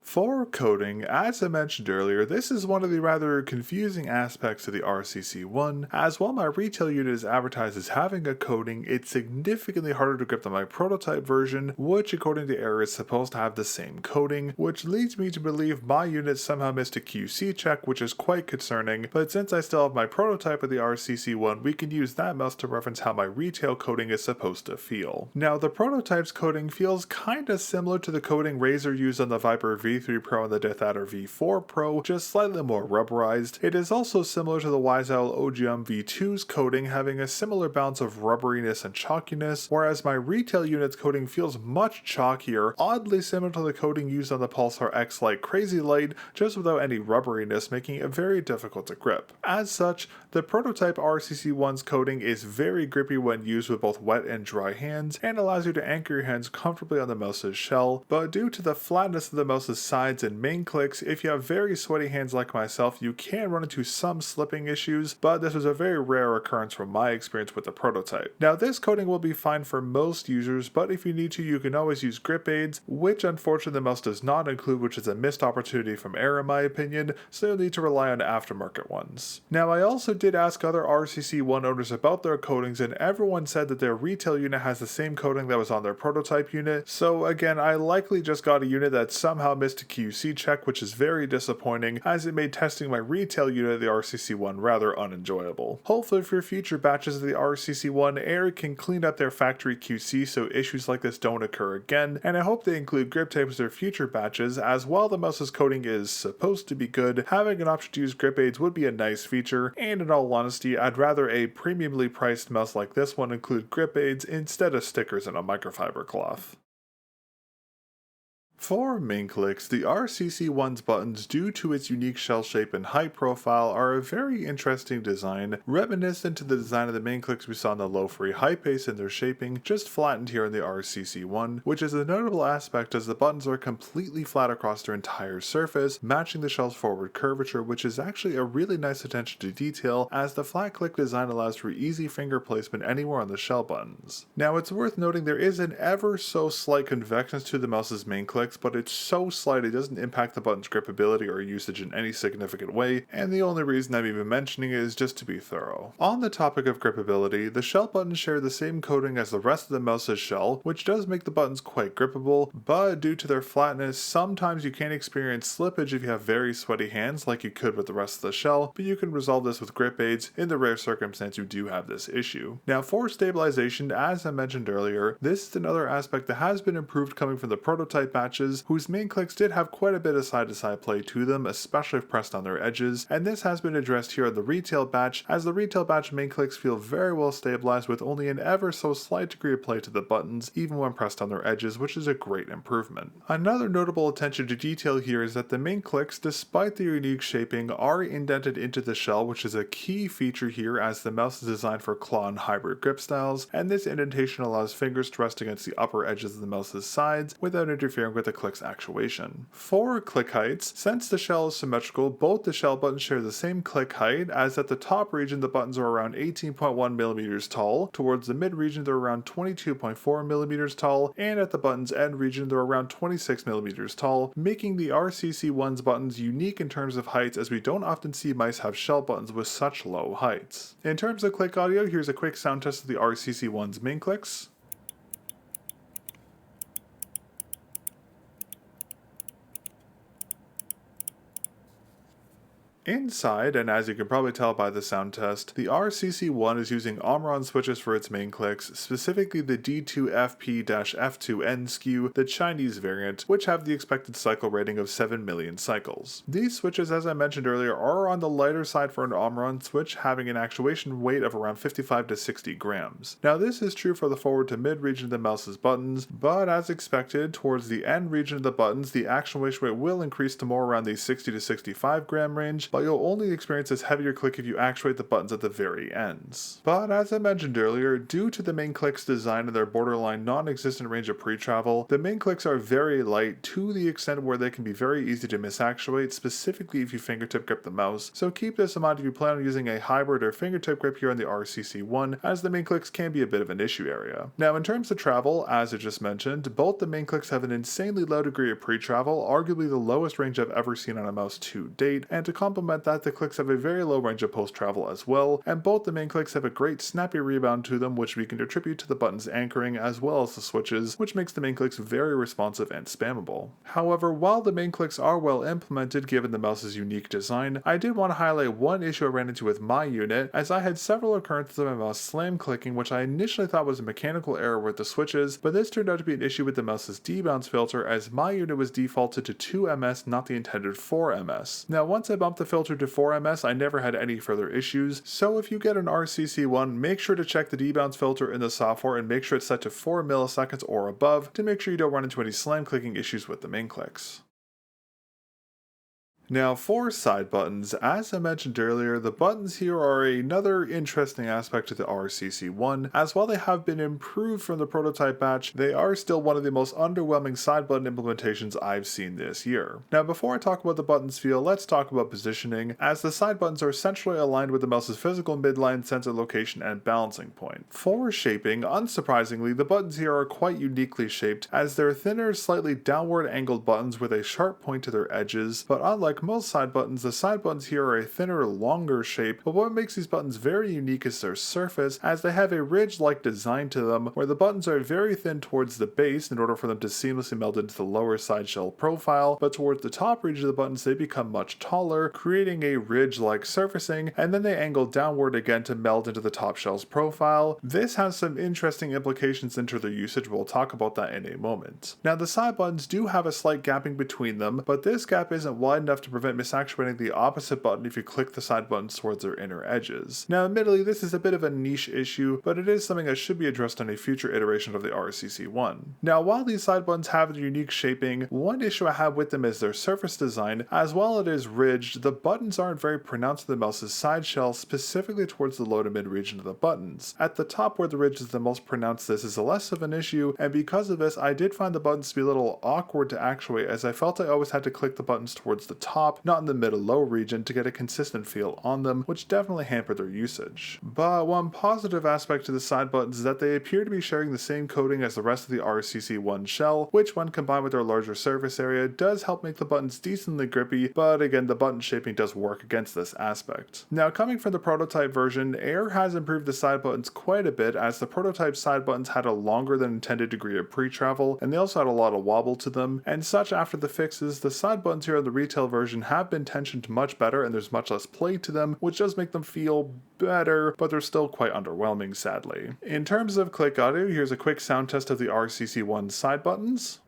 For coding, as I mentioned earlier, this is one of the rather confusing aspects of the RCC-1, as while my retail unit is advertised as having a coding, it's significantly harder to grip than my prototype version, which according to ARYE is supposed to have the same coding, which leads me to believe my unit somehow missed a QC check, which is quite concerning, but since I still have my prototype of the RCC-1, we can use that mouse to reference how my retail coding is supposed to feel. Now, the prototype's coding feels kinda similar to the coding Razer used on the Viper V3 Pro and the Death Adder V4 Pro, just slightly more rubberized. It is also similar to the Wiseowl OGM V2's coding, having a similar balance of rubberiness and chalkiness, whereas my retail unit's coding feels much chalkier, oddly similar to the coding used on the Pulsar X Lite Crazy Light, just without any rubberiness, making it very difficult to grip. As such, the prototype RCC-1's coding is very grippy when used with both wet and dry hands, and allows you to anchor your hands comfortably on the mouse's shell, but due to the flatness of the mouse's sides and main clicks, if you have very sweaty hands like myself, you can run into some slipping issues, but this was a very rare occurrence from my experience with the prototype. Now, this coding will be fine for most users, but if you need to, you can always use grip aids, which unfortunately the mouse does not include, which is a missed opportunity from ARYE in my opinion, so you'll need to rely on aftermarket ones. Now, I also did ask other RCC-1 owners about their coatings, and everyone said that their retail unit has the same coating that was on their prototype unit, so again, I likely just got a unit that somehow missed a QC check, which is very disappointing, as it made testing my retail unit of the RCC-1 rather unenjoyable. Hopefully for future batches of the RCC-1, ARYE can clean up their factory QC so issues like this don't occur again, and I hope they include grip tape as their future batches, as while the mouse's coating is supposed to be good, having an option to use grip aids would be a nice feature, and in all honesty, I'd rather a premiumly priced mouse like this one include grip aids instead of stickers and a microfiber cloth. For main clicks, the RCC-1's buttons, due to its unique shell shape and height profile, are a very interesting design, reminiscent to the design of the main clicks we saw in the low-free Hypace in their shaping, just flattened here in the RCC-1, which is a notable aspect as the buttons are completely flat across their entire surface, matching the shell's forward curvature, which is actually a really nice attention to detail, as the flat click design allows for easy finger placement anywhere on the shell buttons. Now, it's worth noting there is an ever so slight convexness to the mouse's main clicks, but it's so slight it doesn't impact the button's gripability or usage in any significant way, and the only reason I'm even mentioning it is just to be thorough. On the topic of gripability, the shell buttons share the same coating as the rest of the mouse's shell, which does make the buttons quite grippable, but due to their flatness, sometimes you can experience slippage if you have very sweaty hands like you could with the rest of the shell, but you can resolve this with grip aids in the rare circumstance you do have this issue. Now, for stabilization, as I mentioned earlier, this is another aspect that has been improved coming from the prototype batches, whose main clicks did have quite a bit of side-to-side play to them, especially if pressed on their edges, and this has been addressed here in the retail batch, as the retail batch main clicks feel very well stabilized with only an ever so slight degree of play to the buttons, even when pressed on their edges, which is a great improvement. Another notable attention to detail here is that the main clicks, despite their unique shaping, are indented into the shell, which is a key feature here as the mouse is designed for claw and hybrid grip styles, and this indentation allows fingers to rest against the upper edges of the mouse's sides without interfering with the click's actuation. For click heights, since the shell is symmetrical, both the shell buttons share the same click height, as at the top region the buttons are around 18.1mm tall, towards the mid region they're around 22.4mm tall, and at the button's end region they're around 26mm tall, making the RCC-1's buttons unique in terms of heights, as we don't often see mice have shell buttons with such low heights. In terms of click audio, here's a quick sound test of the RCC-1's main clicks. Inside, and as you can probably tell by the sound test, the RCC-1 is using mel0n switches for its main clicks, specifically the D2FP-F2N SKU, the Chinese variant, which have the expected cycle rating of 7 million cycles. These switches, as I mentioned earlier, are on the lighter side for an mel0n switch, having an actuation weight of around 55 to 60 grams. Now, this is true for the forward to mid region of the mouse's buttons, but as expected, towards the end region of the buttons, the actuation weight will increase to more around the 60 to 65 gram range, while you'll only experience this heavier click if you actuate the buttons at the very ends. But as I mentioned earlier, due to the main click's design and their borderline non-existent range of pre-travel, the main clicks are very light to the extent where they can be very easy to misactuate, specifically if you fingertip grip the mouse, so keep this in mind if you plan on using a hybrid or fingertip grip here on the RCC-1, as the main clicks can be a bit of an issue area. Now in terms of travel, as I just mentioned, both the main clicks have an insanely low degree of pre-travel, arguably the lowest range I've ever seen on a mouse to date, and to complement that, the clicks have a very low range of post-travel as well, and both the main clicks have a great snappy rebound to them, which we can attribute to the button's anchoring as well as the switches, which makes the main clicks very responsive and spammable. However, while the main clicks are well implemented given the mouse's unique design, I did want to highlight one issue I ran into with my unit, as I had several occurrences of my mouse slam clicking, which I initially thought was a mechanical error with the switches, but this turned out to be an issue with the mouse's debounce filter, as my unit was defaulted to 2ms, not the intended 4ms. Now once I bumped the filter to 4ms, I never had any further issues, so if you get an RCC-1, make sure to check the debounce filter in the software and make sure it's set to 4 milliseconds or above to make sure you don't run into any slam clicking issues with the main clicks. Now for side buttons, as I mentioned earlier, the buttons here are another interesting aspect to the RCC-1, as while they have been improved from the prototype batch, they are still one of the most underwhelming side button implementations I've seen this year. Now before I talk about the button's feel, let's talk about positioning, as the side buttons are centrally aligned with the mouse's physical midline, sensor location, and balancing point. For shaping, unsurprisingly, the buttons here are quite uniquely shaped, as they're thinner, slightly downward angled buttons with a sharp point to their edges, but unlike most side buttons, the side buttons here are a thinner, longer shape, but what makes these buttons very unique is their surface, as they have a ridge-like design to them, where the buttons are very thin towards the base in order for them to seamlessly meld into the lower side shell profile, but towards the top region of the buttons they become much taller, creating a ridge-like surfacing, and then they angle downward again to meld into the top shell's profile. This has some interesting implications into their usage, we'll talk about that in a moment. Now the side buttons do have a slight gapping between them, but this gap isn't wide enough to prevent misactuating the opposite button if you click the side buttons towards their inner edges. Now admittedly this is a bit of a niche issue, but it is something that should be addressed on a future iteration of the RCC-1. Now while these side buttons have their unique shaping, one issue I have with them is their surface design, as while it is ridged, the buttons aren't very pronounced to the mouse's side shell, specifically towards the low to mid region of the buttons. At the top where the ridge is the most pronounced, this is less of an issue, and because of this I did find the buttons to be a little awkward to actuate, as I felt I always had to click the buttons towards the top, not in the middle-low region, to get a consistent feel on them, which definitely hampered their usage. But one positive aspect to the side buttons is that they appear to be sharing the same coding as the rest of the RCC-1 shell, which when combined with their larger surface area does help make the buttons decently grippy, but again the button shaping does work against this aspect. Now coming from the prototype version, ARYE has improved the side buttons quite a bit, as the prototype side buttons had a longer than intended degree of pre-travel, and they also had a lot of wobble to them, and such after the fixes, the side buttons here in the retail version have been tensioned much better and there's much less play to them, which does make them feel better, but they're still quite underwhelming sadly. In terms of click audio, here's a quick sound test of the RCC-1 side buttons.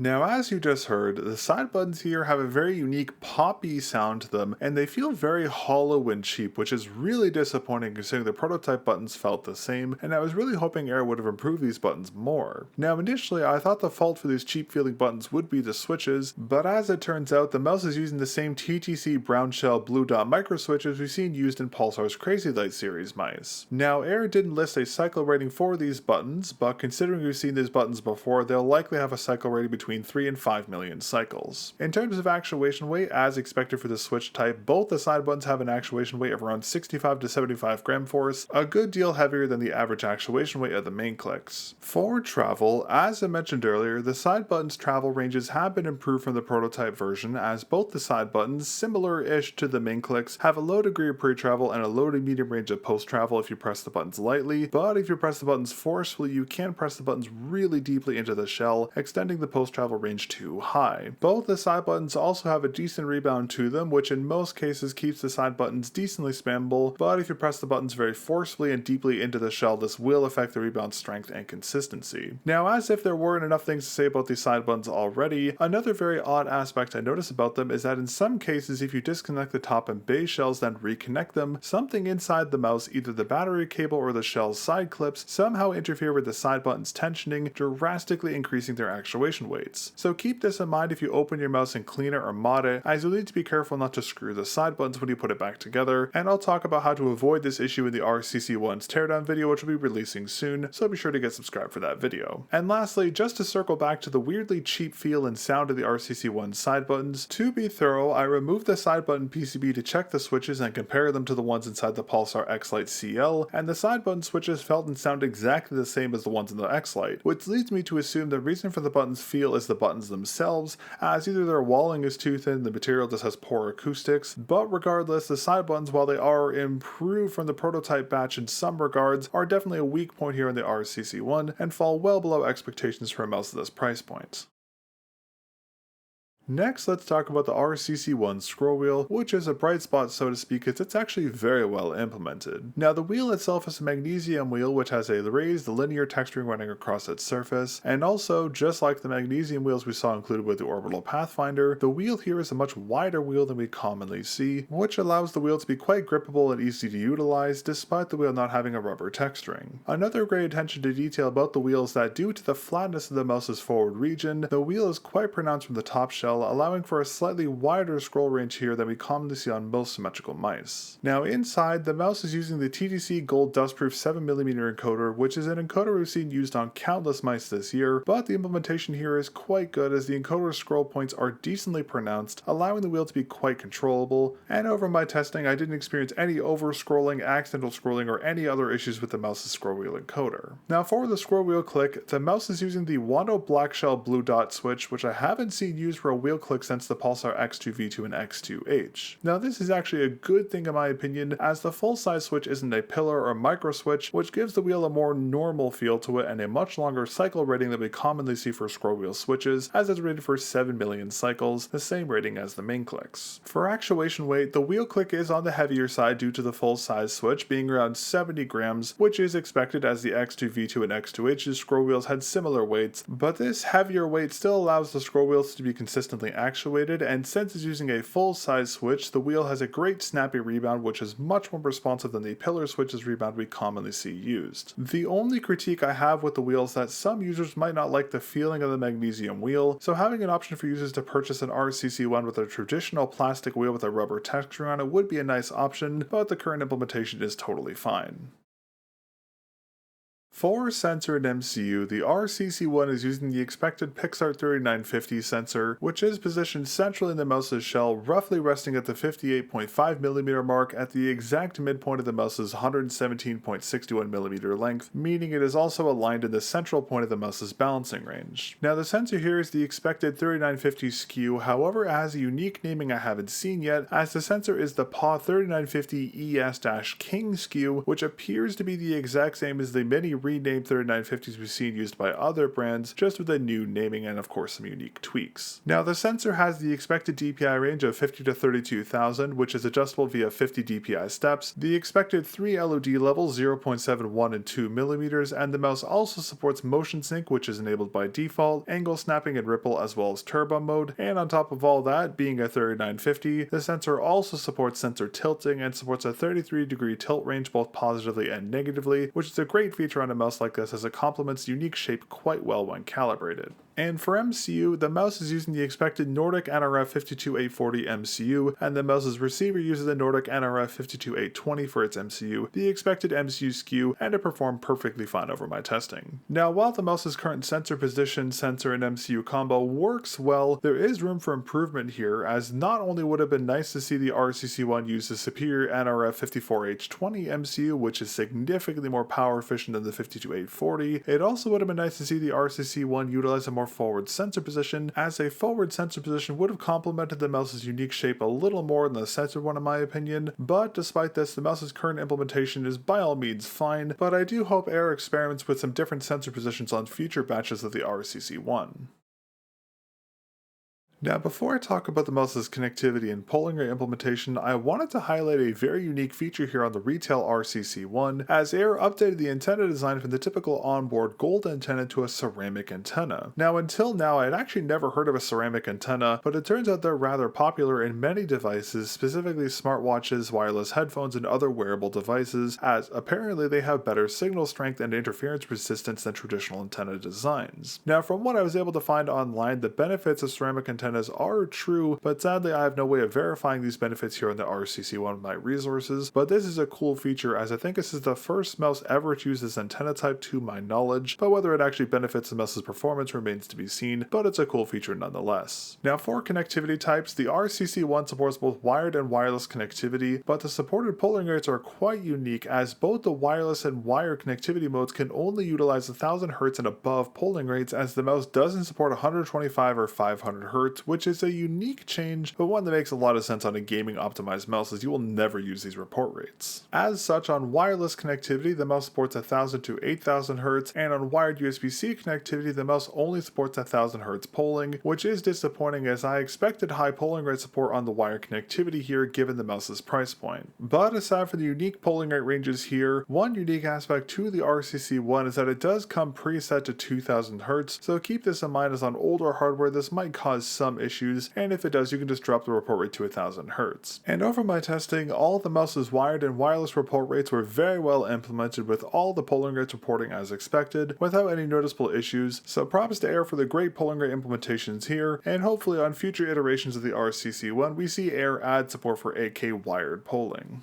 Now as you just heard, the side buttons here have a very unique poppy sound to them, and they feel very hollow and cheap, which is really disappointing considering the prototype buttons felt the same, and I was really hoping ARYE would have improved these buttons more. Now initially I thought the fault for these cheap feeling buttons would be the switches, but as it turns out the mouse is using the same TTC brown shell blue dot micro switches we've seen used in Pulsar's Crazy Light series mice. Now ARYE didn't list a cycle rating for these buttons, but considering we've seen these buttons before, they'll likely have a cycle rating between 3 and 5 million cycles. In terms of actuation weight, as expected for the switch type, both the side buttons have an actuation weight of around 65 to 75 gram force, a good deal heavier than the average actuation weight of the main clicks. For travel, as I mentioned earlier, the side buttons' travel ranges have been improved from the prototype version, as both the side buttons, similar-ish to the main clicks, have a low degree of pre-travel and a low to medium range of post-travel if you press the buttons lightly, but if you press the buttons forcefully, you can press the buttons really deeply into the shell, extending the post-travel travel range too high. Both the side buttons also have a decent rebound to them, which in most cases keeps the side buttons decently spammable, but if you press the buttons very forcefully and deeply into the shell, this will affect the rebound strength and consistency. Now, as if there weren't enough things to say about these side buttons already, another very odd aspect I notice about them is that in some cases, if you disconnect the top and base shells then reconnect them, something inside the mouse, either the battery cable or the shell's side clips, somehow interfere with the side buttons tensioning, drastically increasing their actuation weights. So keep this in mind if you open your mouse and clean it or mod it, as you'll need to be careful not to screw the side buttons when you put it back together, and I'll talk about how to avoid this issue in the RCC-1's teardown video, which will be releasing soon, so be sure to get subscribed for that video. And lastly, just to circle back to the weirdly cheap feel and sound of the RCC-1 side buttons, to be thorough, I removed the side button PCB to check the switches and compare them to the ones inside the Pulsar X-Lite CL, and the side button switches felt and sound exactly the same as the ones in the X-Lite, which leads me to assume the reason for the buttons feel is the buttons themselves, as either their walling is too thin, the material just has poor acoustics, but regardless, the side buttons, while they are improved from the prototype batch in some regards, are definitely a weak point here in the RCC-1 and fall well below expectations for a mouse at this price point. Next, let's talk about the RCC-1 scroll wheel, which is a bright spot so to speak, as it's actually very well implemented. Now, the wheel itself is a magnesium wheel which has a raised linear texturing running across its surface, and also, just like the magnesium wheels we saw included with the Orbital Pathfinder, the wheel here is a much wider wheel than we commonly see, which allows the wheel to be quite grippable and easy to utilize, despite the wheel not having a rubber texturing. Another great attention to detail about the wheel is that due to the flatness of the mouse's forward region, the wheel is quite pronounced from the top shell, allowing for a slightly wider scroll range here than we commonly see on most symmetrical mice. Now inside, the mouse is using the TTC Gold Dustproof 7mm encoder, which is an encoder we've seen used on countless mice this year, but the implementation here is quite good as the encoder's scroll points are decently pronounced, allowing the wheel to be quite controllable, and over my testing I didn't experience any over-scrolling, accidental scrolling, or any other issues with the mouse's scroll wheel encoder. Now for the scroll wheel click, the mouse is using the Wando Black Shell Blue Dot switch, which I haven't seen used for a wheel click since the Pulsar X2V2 and X2H. Now this is actually a good thing in my opinion, as the full size switch isn't a pillar or micro switch, which gives the wheel a more normal feel to it and a much longer cycle rating than we commonly see for scroll wheel switches, as it's rated for 7 million cycles, the same rating as the main clicks. For actuation weight, the wheel click is on the heavier side due to the full size switch being around 70 grams, which is expected as the X2V2 and X2H's scroll wheels had similar weights, but this heavier weight still allows the scroll wheels to be consistently actuated, and since it's using a full-size switch, the wheel has a great snappy rebound which is much more responsive than the pillar switch's rebound we commonly see used. The only critique I have with the wheel is that some users might not like the feeling of the magnesium wheel, so having an option for users to purchase an RCC-1 with a traditional plastic wheel with a rubber texture on it would be a nice option, but the current implementation is totally fine. For sensor and MCU, the RCC-1 is using the expected Pixar 3950 sensor, which is positioned centrally in the mouse's shell, roughly resting at the 58.5mm mark at the exact midpoint of the mouse's 117.61mm length, meaning it is also aligned in the central point of the mouse's balancing range. Now the sensor here is the expected 3950 SKU, however it has a unique naming I haven't seen yet, as the sensor is the PAW 3950 ES-King SKU, which appears to be the exact same as the many renamed 3950s we've seen used by other brands, just with a new naming and of course some unique tweaks. Now the sensor has the expected DPI range of 50 to 32,000, which is adjustable via 50 DPI steps, the expected 3 LOD levels 0.71 and 2mm, and the mouse also supports motion sync, which is enabled by default, angle snapping and ripple, as well as turbo mode, and on top of all that, being a 3950, the sensor also supports sensor tilting and supports a 33-degree tilt range both positively and negatively, which is a great feature on a mouse like this as it complements unique shape quite well when calibrated. And for MCU, the mouse is using the expected Nordic NRF 52840 MCU, and the mouse's receiver uses the Nordic NRF 52820 for its MCU, the expected MCU SKU, and it performed perfectly fine over my testing. Now, while the mouse's current sensor position, sensor, and MCU combo works well, there is room for improvement here, as not only would it have been nice to see the RCC-1 use the superior NRF 54H20 MCU, which is significantly more power efficient than the 52840, it also would have been nice to see the RCC-1 utilize a more forward sensor position, as a forward sensor position would have complemented the mouse's unique shape a little more than the centered one in my opinion, but despite this, the mouse's current implementation is by all means fine, but I do hope ARYE experiments with some different sensor positions on future batches of the RCC-1. Now, before I talk about the mouse's connectivity and polling rate implementation, I wanted to highlight a very unique feature here on the Retail RCC-1, as ARYE updated the antenna design from the typical onboard gold antenna to a ceramic antenna. Now, until now, I had actually never heard of a ceramic antenna, but it turns out they're rather popular in many devices, specifically smartwatches, wireless headphones, and other wearable devices, as apparently they have better signal strength and interference resistance than traditional antenna designs. Now, from what I was able to find online, the benefits of ceramic antennas are true, but sadly I have no way of verifying these benefits here on the RCC-1 with my resources, but this is a cool feature as I think this is the first mouse ever to use this antenna type to my knowledge, but whether it actually benefits the mouse's performance remains to be seen, but it's a cool feature nonetheless. Now for connectivity types, the RCC-1 supports both wired and wireless connectivity, but the supported polling rates are quite unique as both the wireless and wired connectivity modes can only utilize 1000 Hz and above polling rates, as the mouse doesn't support 125 or 500 Hz, which is a unique change, but one that makes a lot of sense on a gaming optimized mouse as you will never use these report rates. As such, on wireless connectivity, the mouse supports 1000 to 8000 Hz, and on wired USB-C connectivity, the mouse only supports 1000 Hz polling, which is disappointing as I expected high polling rate support on the wired connectivity here given the mouse's price point. But aside from the unique polling rate ranges here, one unique aspect to the RCC-1 is that it does come preset to 2000 Hz, so keep this in mind as on older hardware this might cause some issues, and if it does, you can just drop the report rate to 1000 Hz. And over my testing, all the mouse's wired and wireless report rates were very well implemented with all the polling rates reporting as expected, without any noticeable issues, so props to ARYE for the great polling rate implementations here, and hopefully on future iterations of the RCC-1 we see ARYE add support for 8K wired polling.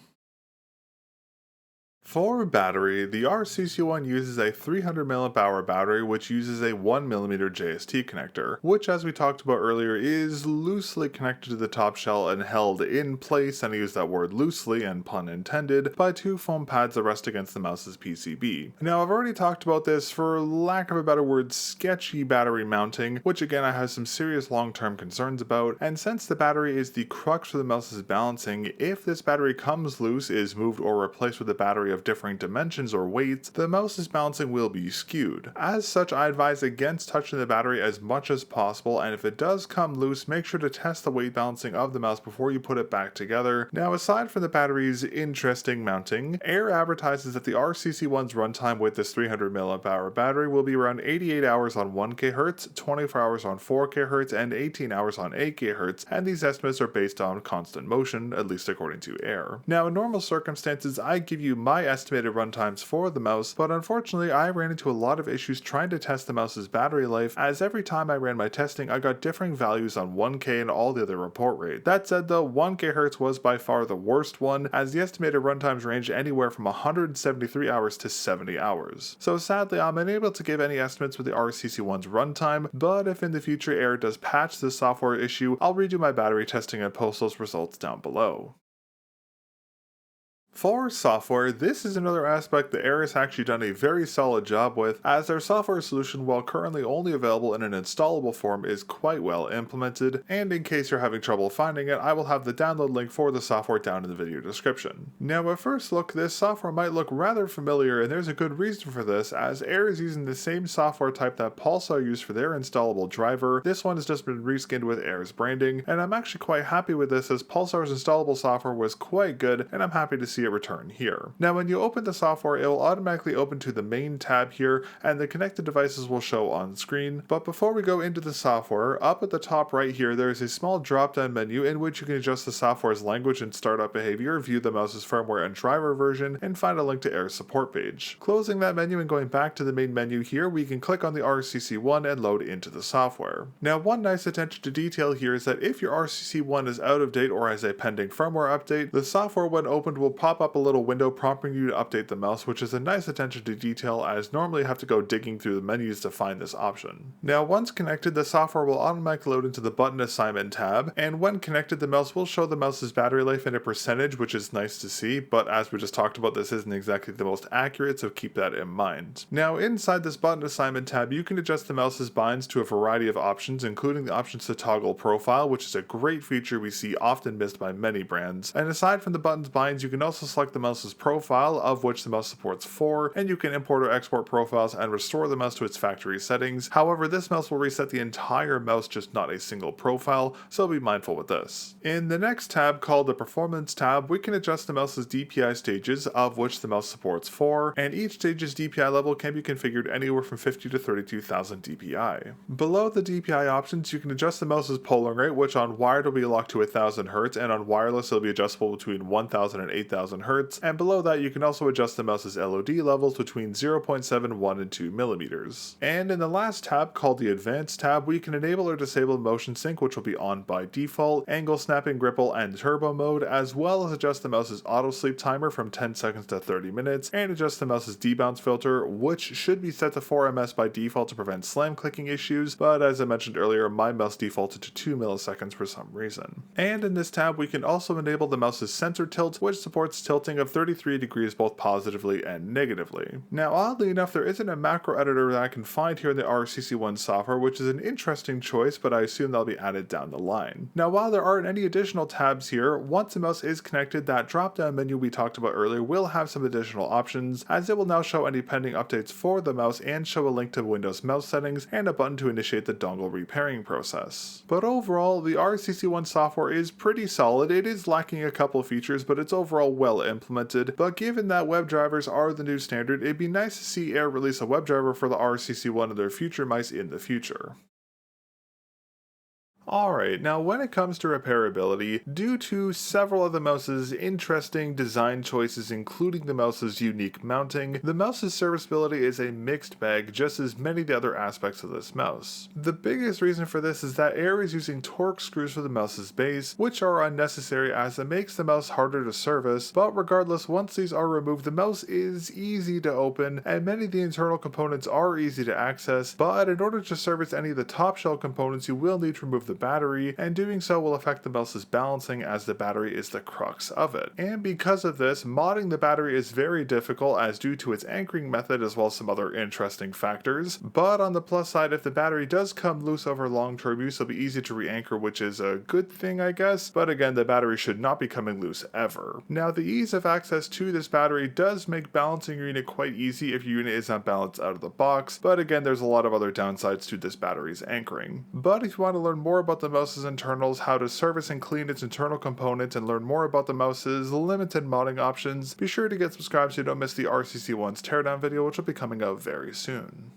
For battery, the RCC-1 uses a 300 mAh battery which uses a 1mm JST connector, which as we talked about earlier is loosely connected to the top shell and held in place, and I use that word loosely and pun intended, by two foam pads that rest against the mouse's PCB. Now I've already talked about this, for lack of a better word, sketchy battery mounting, which again I have some serious long-term concerns about, and since the battery is the crux for the mouse's balancing, if this battery comes loose, is moved or replaced with a battery of differing dimensions or weights, the mouse's balancing will be skewed. As such, I advise against touching the battery as much as possible, and if it does come loose, make sure to test the weight balancing of the mouse before you put it back together. Now aside from the battery's interesting mounting, ARYE advertises that the RCC-1's runtime with this 300 mAh battery will be around 88 hours on 1K Hz, 24 hours on 4K Hz, and 18 hours on 8K Hz, and these estimates are based on constant motion, at least according to ARYE. Now in normal circumstances, I give you my estimated runtimes for the mouse, but unfortunately I ran into a lot of issues trying to test the mouse's battery life, as every time I ran my testing I got differing values on 1K and all the other report rate. That said though, 1K Hz was by far the worst one, as the estimated runtimes range anywhere from 173 hours to 70 hours. So sadly I'm unable to give any estimates with the RCC-1's runtime, but if in the future ARYE does patch this software issue, I'll redo my battery testing and post those results down below. For software, this is another aspect that ARYE has actually done a very solid job with, as their software solution, while currently only available in an installable form, is quite well implemented, and in case you're having trouble finding it, I will have the download link for the software down in the video description. Now at first look, this software might look rather familiar, and there's a good reason for this, as ARYE is using the same software type that Pulsar used for their installable driver. This one has just been reskinned with ARYE's branding, and I'm actually quite happy with this, as Pulsar's installable software was quite good, and I'm happy to see it return here. Now when you open the software, it will automatically open to the main tab here, and the connected devices will show on screen. But before we go into the software, up at the top right here there is a small drop down menu in which you can adjust the software's language and startup behavior, view the mouse's firmware and driver version, and find a link to ARYE's support page. Closing that menu and going back to the main menu here, we can click on the RCC-1 and load into the software. Now one nice attention to detail here is that if your RCC-1 is out of date or has a pending firmware update, the software when opened will pop up a little window prompting you to update the mouse, which is a nice attention to detail, as normally you have to go digging through the menus to find this option. Now once connected, the software will automatically load into the button assignment tab, and when connected the mouse will show the mouse's battery life in a percentage, which is nice to see, but as we just talked about, this isn't exactly the most accurate, so keep that in mind. Now inside this button assignment tab, you can adjust the mouse's binds to a variety of options, including the options to toggle profile, which is a great feature we see often missed by many brands. And aside from the button's binds, you can also also select the mouse's profile, of which the mouse supports 4, and you can import or export profiles and restore the mouse to its factory settings. However, this mouse will reset the entire mouse, just not a single profile, so be mindful with this. In the next tab, called the Performance tab, we can adjust the mouse's DPI stages, of which the mouse supports 4, and each stage's DPI level can be configured anywhere from 50 to 32,000 DPI. Below the DPI options, you can adjust the mouse's polling rate, which on wired will be locked to 1000 Hz, and on wireless it will be adjustable between 1000 and 8000 Hz, and below that you can also adjust the mouse's LOD levels between 0.71 and 2 millimeters. And in the last tab, called the Advanced tab, we can enable or disable motion sync, which will be on by default, angle snapping, ripple, and turbo mode, as well as adjust the mouse's auto sleep timer from 10 seconds to 30 minutes, and adjust the mouse's debounce filter, which should be set to 4ms by default to prevent slam clicking issues, but as I mentioned earlier, my mouse defaulted to 2 milliseconds for some reason. And in this tab, we can also enable the mouse's sensor tilt, which supports tilting of 33 degrees both positively and negatively. Now, oddly enough, there isn't a macro editor that I can find here in the RCC-1 software, which is an interesting choice, but I assume that'll be added down the line. Now, while there aren't any additional tabs here, once the mouse is connected, that drop-down menu we talked about earlier will have some additional options, as it will now show any pending updates for the mouse and show a link to Windows mouse settings and a button to initiate the dongle repairing process. But overall, the RCC-1 software is pretty solid. It is lacking a couple of features, but it's overall well implemented. But given that web drivers are the new standard, it'd be nice to see ARYE release a web driver for the RCC-1 of their future mice in the future. Alright, now when it comes to repairability, due to several of the mouse's interesting design choices, including the mouse's unique mounting, the mouse's serviceability is a mixed bag, just as many of the other aspects of this mouse. The biggest reason for this is that ARYE is using Torx screws for the mouse's base, which are unnecessary as it makes the mouse harder to service, but regardless, once these are removed, the mouse is easy to open, and many of the internal components are easy to access, but in order to service any of the top shell components, you will need to remove the battery, and doing so will affect the mouse's balancing as the battery is the crux of it. And because of this, modding the battery is very difficult as due to its anchoring method as well as some other interesting factors. But on the plus side, if the battery does come loose over long-term use, it'll be easy to re-anchor, which is a good thing, I guess, but again, the battery should not be coming loose ever. Now, the ease of access to this battery does make balancing your unit quite easy if your unit is not balanced out of the box, but again, there's a lot of other downsides to this battery's anchoring. But if you want to learn more about the mouse's internals, how to service and clean its internal components, and learn more about the mouse's limited modding options, be sure to get subscribed so you don't miss the RCC-1's teardown video, which will be coming out very soon.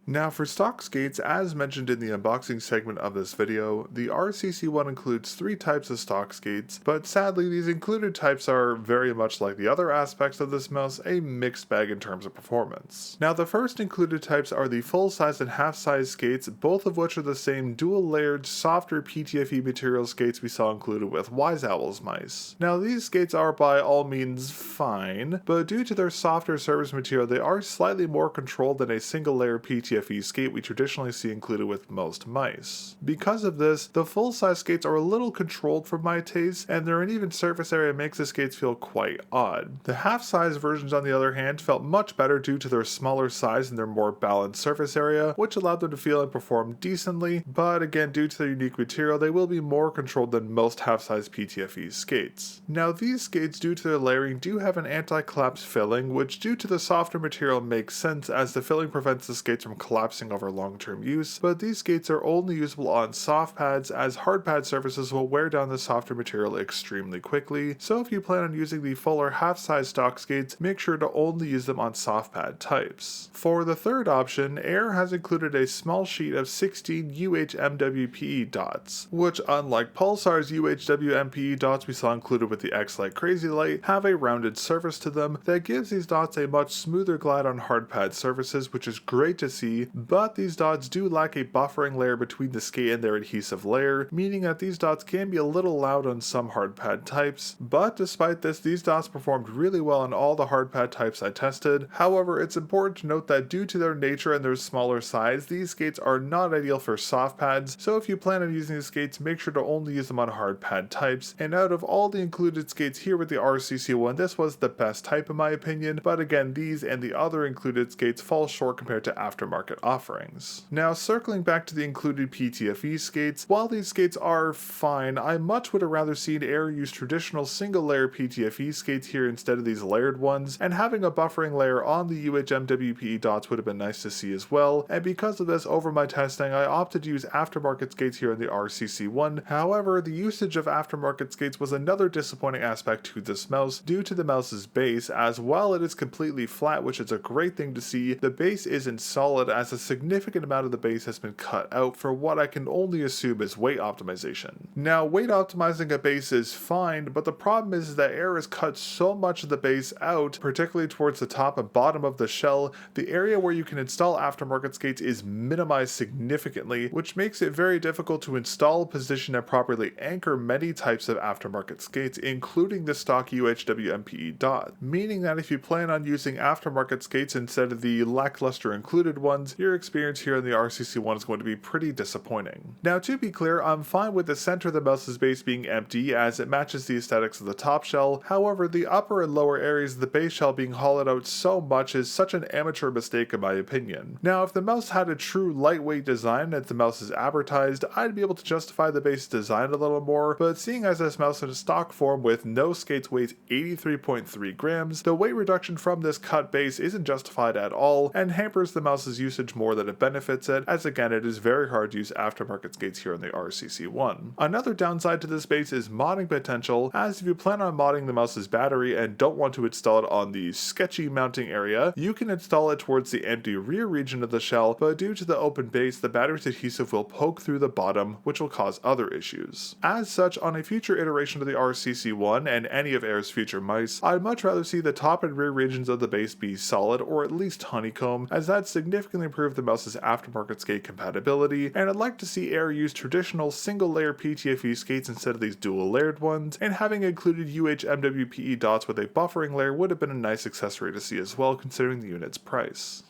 Now for stock skates, as mentioned in the unboxing segment of this video, the RCC-1 includes 3 types of stock skates, but sadly these included types are very much like the other aspects of this mouse, a mixed bag in terms of performance. Now the first included types are the full-size and half-size skates, both of which are the same dual-layered, softer PTFE material skates we saw included with Wise Owl's mice. Now these skates are by all means fine, but due to their softer surface material, they are slightly more controlled than a single-layer PTFE skate we traditionally see included with most mice. Because of this, the full-size skates are a little controlled for my taste, and their uneven surface area makes the skates feel quite odd. The half-size versions, on the other hand, felt much better due to their smaller size and their more balanced surface area, which allowed them to feel and perform decently, but again, due to their unique material, they will be more controlled than most half-size PTFE skates. Now these skates, due to their layering, do have an anti-collapse filling, which due to the softer material makes sense as the filling prevents the skates from collapsing over long-term use, but these skates are only usable on soft pads as hard pad surfaces will wear down the softer material extremely quickly, so if you plan on using the fuller half-size stock skates, make sure to only use them on soft pad types. For the third option, ARYE has included a small sheet of 16 UHMWPE dots, which unlike Pulsar's UHWMPE dots we saw included with the X-Lite Crazy Light, have a rounded surface to them that gives these dots a much smoother glide on hard pad surfaces, which is great to see, but these dots do lack a buffering layer between the skate and their adhesive layer, meaning that these dots can be a little loud on some hard pad types, but despite this, these dots performed really well on all the hard pad types I tested. However, it's important to note that due to their nature and their smaller size, these skates are not ideal for soft pads, so if you plan on using these skates, make sure to only use them on hard pad types, and out of all the included skates here with the RCC-1, this was the best type in my opinion, but again, these and the other included skates fall short compared to aftermarket aftermarket offerings. Now, circling back to the included PTFE skates, while these skates are fine, I much would have rather seen ARYE use traditional single layer PTFE skates here instead of these layered ones, and having a buffering layer on the UHMWPE dots would have been nice to see as well, and because of this, over my testing, I opted to use aftermarket skates here in the RCC-1. However, the usage of aftermarket skates was another disappointing aspect to this mouse due to the mouse's base. As while it is completely flat, which is a great thing to see, the base isn't solid as a significant amount of the base has been cut out for what I can only assume is weight optimization. Now, weight optimizing a base is fine, but the problem is that ARYE has cut so much of the base out, particularly towards the top and bottom of the shell, the area where you can install aftermarket skates is minimized significantly, which makes it very difficult to install, position, and properly anchor many types of aftermarket skates, including the stock UHWMPE dot, meaning that if you plan on using aftermarket skates instead of the lackluster included ones, your experience here in the RCC-1 is going to be pretty disappointing. Now, to be clear, I'm fine with the center of the mouse's base being empty as it matches the aesthetics of the top shell. However, the upper and lower areas of the base shell being hollowed out so much is such an amateur mistake in my opinion. Now, if the mouse had a true lightweight design as the mouse is advertised, I'd be able to justify the base design a little more, but seeing as this mouse in a stock form with no skates weighs 83.3 grams, the weight reduction from this cut base isn't justified at all and hampers the mouse's usage more than it benefits it, as again it is very hard to use aftermarket skates here in the RCC-1. Another downside to this base is modding potential, as if you plan on modding the mouse's battery and don't want to install it on the sketchy mounting area, you can install it towards the empty rear region of the shell, but due to the open base, the battery's adhesive will poke through the bottom, which will cause other issues. As such, on a future iteration of the RCC-1 and any of ARYE's future mice, I'd much rather see the top and rear regions of the base be solid or at least honeycomb, as that significantly improves the mouse's aftermarket skate compatibility, and I'd like to see ARYE use traditional single layer PTFE skates instead of these dual layered ones, and having included UHMWPE dots with a buffering layer would have been a nice accessory to see as well considering the unit's price.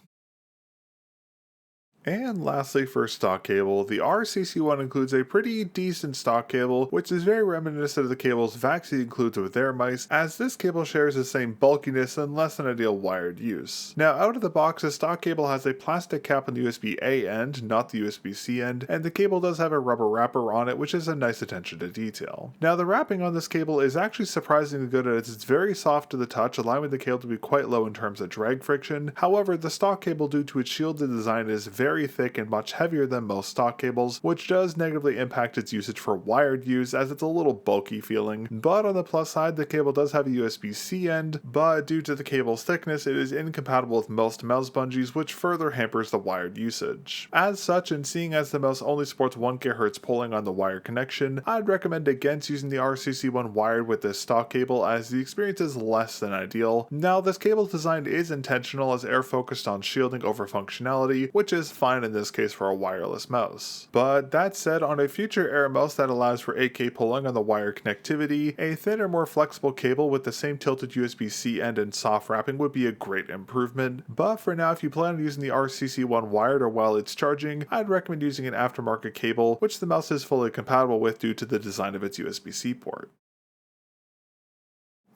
And lastly, for stock cable, the RCC-1 includes a pretty decent stock cable, which is very reminiscent of the cables Vaxi includes with their mice, as this cable shares the same bulkiness and less than ideal wired use. Now, out of the box, the stock cable has a plastic cap on the USB-A end, not the USB-C end, and the cable does have a rubber wrapper on it, which is a nice attention to detail. Now, the wrapping on this cable is actually surprisingly good as it's very soft to the touch, allowing the cable to be quite low in terms of drag friction. However, the stock cable, due to its shielded design, is very thick and much heavier than most stock cables, which does negatively impact its usage for wired use as it's a little bulky feeling. But on the plus side, the cable does have a USB-C end, but due to the cable's thickness, it is incompatible with most mouse bungees, which further hampers the wired usage. As such, and seeing as the mouse only supports 1 GHz polling on the wire connection, I'd recommend against using the RCC-1 wired with this stock cable as the experience is less than ideal. Now, this cable's design is intentional as ARYE focused on shielding over functionality, which is fine in this case for a wireless mouse. But that said, on a future ARYE mouse that allows for 8K polling on the wire connectivity, a thinner, more flexible cable with the same tilted USB-C end and soft wrapping would be a great improvement. But for now, if you plan on using the RCC-1 wired or while it's charging, I'd recommend using an aftermarket cable, which the mouse is fully compatible with due to the design of its USB-C port.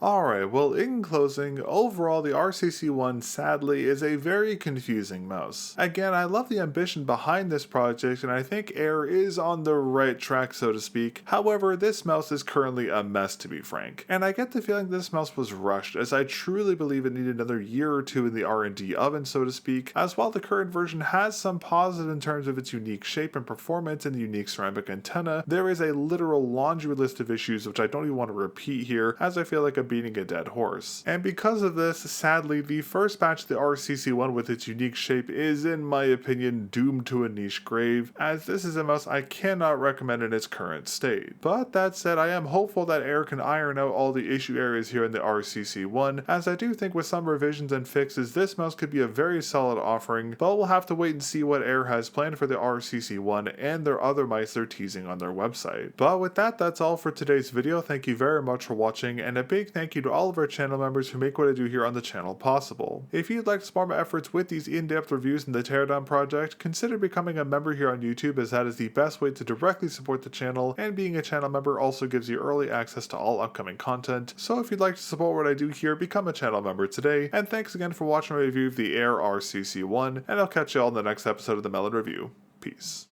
Alright, well in closing, overall the RCC-1 sadly is a very confusing mouse. Again, I love the ambition behind this project and I think ARYE is on the right track so to speak. However, this mouse is currently a mess to be frank. And I get the feeling this mouse was rushed as I truly believe it needed another year or two in the R&D oven so to speak, as while the current version has some positive in terms of its unique shape and performance and the unique ceramic antenna, there is a literal laundry list of issues which I don't even want to repeat here as I feel like a beating a dead horse. And because of this, sadly, the first batch of the RCC-1 with its unique shape is, in my opinion, doomed to a niche grave, as this is a mouse I cannot recommend in its current state. But that said, I am hopeful that ARYE can iron out all the issue areas here in the RCC-1, as I do think with some revisions and fixes, this mouse could be a very solid offering, but we'll have to wait and see what ARYE has planned for the RCC-1 and their other mice they're teasing on their website. But with that, that's all for today's video. Thank you very much for watching, and a big thank thank you to all of our channel members who make what I do here on the channel possible. If you'd like to support my efforts with these in-depth reviews in the Teardown project, consider becoming a member here on YouTube, as that is the best way to directly support the channel, and being a channel member also gives you early access to all upcoming content. So if you'd like to support what I do here, become a channel member today, and thanks again for watching my review of the ARYE RCC-1, and I'll catch you all in the next episode of the mel0n Review. Peace.